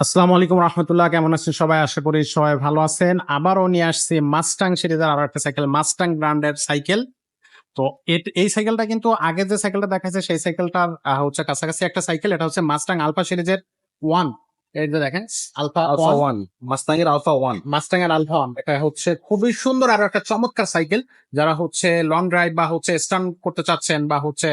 আসসালামু আলাইকুম রহমতুল্লাহ, কেমন আছেন সবাই? আশা করি সবাই ভালো আছেন। আবারও নিয়ে আসছি মাস্টাং সিরিজের আরো একটা সাইকেল, মাস্টাং ব্র্যান্ডের সাইকেল। তো এই সাইকেলটা কিন্তু আগে যে সাইকেলটা দেখাচ্ছে সেই সাইকেলটার হচ্ছে কাছাকাছি একটা সাইকেল। এটা হচ্ছে মাস্টাং আলফা সিরিজের ওয়ান। এই যে দেখেন, alpha alpha one, one, Mustang এর আলফা ওয়ান। মাস্টাং এর আলফা ওয়ান। এটা হচ্ছে খুবই সুন্দর আর একটা চমৎকার সাইকেল। যারা হচ্ছে লং ড্রাইভ বা হচ্ছে স্টান্ট করতে চাচ্ছেন বা হচ্ছে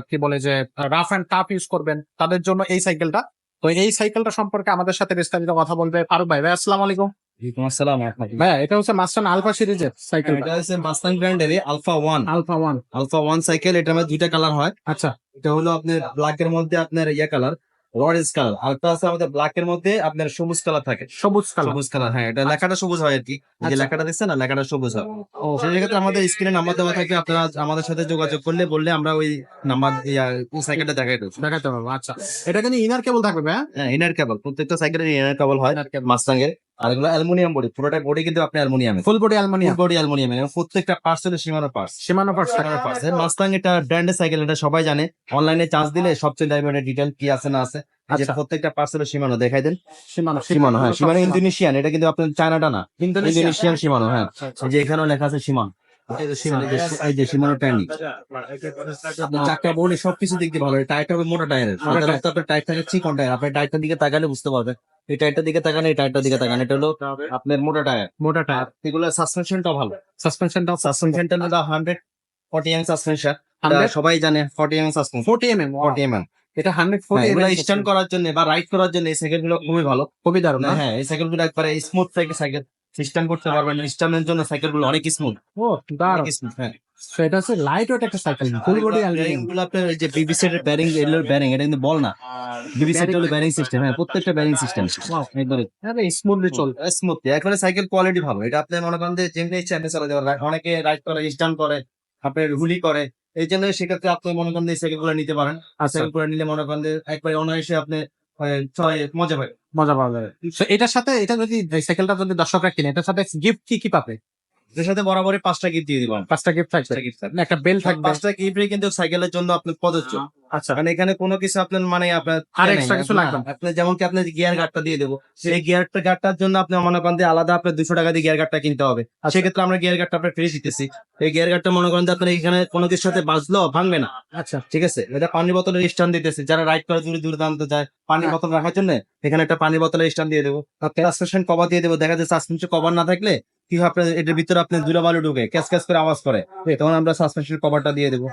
কি বলে যে রাফ অ্যান্ড টাফ ইউজ করবেন, তাদের জন্য এই সাইকেলটা। তো এই সাইকেলটা সম্পর্কে আমাদের সাথে বিস্তারিত কথা বলবে ফারুক ভাই। ভাই আসসালামু আলাইকুম। ওয়ালাইকুম আসসালাম রাহমাতুল্লাহ। ভাই এটা হচ্ছে মাস্টাং আলফা সিরিজের সাইকেল, এটা হচ্ছে মাস্তাং ব্র্যান্ডের alpha one. Alpha one. Alpha one cycle, এটার মধ্যে দুইটা কালার হয়। আচ্ছা, এটা হলো আপনার ব্ল্যাক এর মধ্যে আপনার কালার, অরেঞ্জ কালার। আরেকটা আছে আমাদের ব্ল্যাক এর মধ্যে আপনার সবুজ কালার থাকে। সবুজ কালার। সবুজ কালার, হ্যাঁ, এটা লেখাটা সবুজ হয় আর কি। এই যে আচ্ছা। লেখাটা দেখছেন না, লেখাটা সবুজ হয়। সেই ক্ষেত্রে আমাদের স্ক্রিনে নাম্বার দেওয়া থাকবে, আপনারা আমাদের সাথে যোগাযোগ বললে আমরা ওই নাম্বার সাইকেলটা দেখাই দেবো। দেখাতে পারবো। আচ্ছা, এটা কিন্তু ইনার কেবল থাকবে ভাই? হ্যাঁ, ইনার কেবল, প্রত্যেকটা সাইকেলের ইনার কেবল হয় ইনার কেবল, মাস্তাং এর। আর এগুলো অ্যালুমিনিয়াম বডি, পুরোটা বডি কিন্তু আপনি অ্যালুমিনিয়াম, ফুল বডি ফুল অ্যালুমিনিয়াম, বডি অ্যালুমিনিয়াম। প্রত্যেকটা পার্টস হলো সীমানো পার্টস। সীমানো পার্টস থাকে। মাস্তাং এটা ব্র্যান্ডের সাইকেল, এটা সবাই জানে। অনলাইনে চার্জ দিলে সবচেয়ে যাবে ডিটেল কি আছে না আছে। আচ্ছা। যেটা প্রত্যেকটা পার্টস হলো সীমানো, দেখাই দেন। সীমানো, সীমানো, হ্যাঁ, সীমানো ইন্দোনেশিয়ান, এটা কিন্তু আপনার চায়নাটা না, ইন্দোনেশিয়া। ইন্দোনেশিয়ান সীমানো। হ্যাঁ, আচ্ছা, আচ্ছা। এই যে এখানেও লেখা আছে সীমানো। এই যে সীমানো ট্যানি, আপনার চাকা বডি সবকিছু দিক দিয়ে ভালো। এই টায়ারটা হবে মোটা টায়ারের, মোটা টায়ার। আপনার টায়ার থাকে চিকন টায়ার। আপনি টায়ারটার দিকে তাকালে বুঝতে পারবেন। এই টায়ারটার দিকে তাকান, এই টায়ারটার দিকে তাকান, এটা হলো আপনার মোটা টায়ার। মোটা টায়ার। এগুলো সাসপেনশনটা ভালো। সাসপেনশনটা সাসপেনশনটা হলো 140 এম সাসপেনশন। 100 সবাই জানে 40 এম সাসপেনশন, 40 mm। 40 এম। এটা 140 হ্যাঁ, এগুলো mm স্ট্যান্ড করার জন্য বা রাইড করার জন্য এই সাইকেল গুলো খুবই ভালো। খুবই দারুণ না? হ্যাঁ, এই সাইকেল গুলো একবারে স্মুথ সাইকেল, স্ট্যান্ড করতে পারবেন। স্ট্যান্ডের জন্য সাইকেল গুলো অনেক স্মুথ, ও দারুণ। অনেক স্মুথ। হ্যাঁ, So, এটা হচ্ছে লাইট ওয়েট একটা cycle, full body bearing aluminium. গুলো আপনার এই যে বিবিসি এর ব্যারিং, এগুলোর ব্যারিং, এটা কিন্তু বল না, বিবিসি এর হলো ব্যারিং সিস্টেম। হ্যাঁ, প্রত্যেকটা ব্যারিং সিস্টেম একবারে আরে স্মুথলি চল। স্মুথ। একবারে সাইকেল কোয়ালিটি ভালো। এটা আপনি মনে করেন যে যেমনি ইচ্ছা এমনি চালাতে পারবেন। অনেকে রাইড করে, স্ট্যান্ড করে, আপনার হুলি করে। এই জন্য সেক্ষেত্রে আপনি মনে করেন যে এই সাইকেল গুলো নিতে পারেন। আর সাইকেল গুলো নিলে মনে করেন যে একবারে অনায়াসে আপনি মজা পাবেন। মজা পাওয়া যাবে। So, এটার সাথে এটা যদি এই সাইকেলটা যদি দর্শকরা কিনে, এটার সাথে গিফট কি কি পাবে? এর সাথে বরাবরই 5টা গিফট দিয়ে দিব। 5টা গিফট থাকবে, 5টা গিফট থাকবে। না একটা বেল থাকবে। 5টা গিফটই কিন্তু সাইকেলের জন্য আপনার প্রযোজ্য। আচ্ছা, মানে এখানে কোনো কিছু আপনার মানে আপনার আর নেই। এক্সট্রা কিছু না, লাগবে না। আপনি যেমন কি আপনার গিয়ার গার্ডটা দিয়ে দেবো, সেই গার্ডটার জন্য আপনি মনে করেন যে আলাদা আপনার 200 টাকা দিয়ে গিয়ার গার্ডটা কিনতে হবে। আচ্ছা। সেক্ষেত্রে আমরা গিয়ার গার্ডটা আপনার ফ্রি দিতেছি। এই গিয়ার গার্ডটা মনে করেন যে আপনার এখানে কোনো কিছুর সাথে বাজলো ভাঙবে না। আচ্ছা, ঠিক আছে, এটা পানির বোতলের স্ট্যান্ড দিতেছে। যারা রাইড করে দূরে দূরে দাঁড়াতে যায়, পানির বোতল রাখার জন্য এখানে একটা পানির বোতলের স্ট্যান্ড দিয়ে দেবো। সাসপেনশন কভার দিয়ে দেবো। দেখা যায় সাসপেনশন কভার না থাকলে কি হয়, আপনার এটার ভিতরে আপনার ধুলাবালু ঢুকে ক্যাচ ক্যাচ করে আওয়াজ করে, তখন আমরা সাসপেনশন কভারটা দিয়ে দেবো।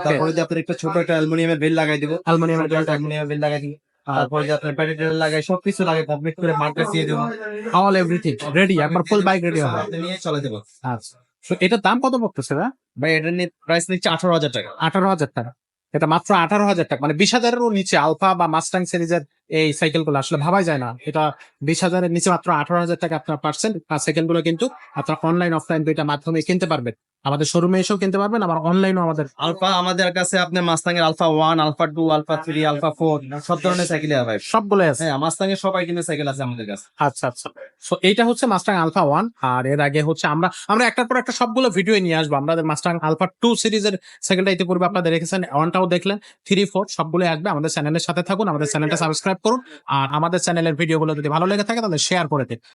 তারপরে যে আপনার একটা ছোট একটা অ্যালুমিনিয়ামের বেল লাগাই দেবো, অ্যালুমিনিয়াম। অ্যালুমিনিয়ামের বেল লাগাই দিবো। তারপরে যে আপনার প্যাডেল লাগাই, সবকিছু লাগাই কমপ্লিট করে মার্কেট দিয়ে দেবো। অল এভরিথিং রেডি, একবার ফুল বাইক রেডি হবে। আপনি নিয়ে চলে দেবো। আচ্ছা, তো এটার দাম কত পড়তেছে ভাই? ভাই, এটা নিয়ে প্রাইস নিচ্ছে 18,000 টাকা। 18,000 টাকা। এটা মাত্র 18,000 টাকা, মানে 20,000-এরও নিচে আলফা বা মাস্টাং সিরিজের এই সাইকেল গুলো আসলে ভাবাই যায় না। এটা 20,000-এর নিচে মাত্র 18,000 টাকা আপনার পার্সেন্ট। আর সাইকেল গুলো কিন্তু আপনার অনলাইন অফলাইন দুইটা মাধ্যমে কিনতে পারবেন। আমাদের শোরুমে এসেও কিনতে পারবেন, আবার অনলাইনও আমাদের। আলফা আমাদের কাছে আপনার মাস্তাং এর আলফা 1, আলফা 2, আলফা 3, আলফা 4 সব ধরনের সাইকেল হবে। সবগুলো আছে। হ্যাঁ, মাস্তাং এর সব আইটেমের সাইকেল আছে আমাদের কাছে। আচ্ছা, আচ্ছা। সো এইটা হচ্ছে মাস্টাং আলফা 1। আর এর আগে হচ্ছে আমরা একটার পর একটা সবগুলো ভিডিও নিয়ে আসবো। আমাদের মাস্টাং আলফা 2 সিরিজের সাইকেলটা ইতিপূর্বে আপনারা দেখেছেন, 1টাও দেখলেন, 3, 4 সবগুলো আসবে। আমাদের চ্যানেলের সাথে থাকুন, আমাদের চ্যানেলটা সাবস্ক্রাইব করুন। আর আমাদের চ্যানেলের ভিডিওগুলো যদি ভালো লেগে থাকে তাহলে শেয়ার করে দিন।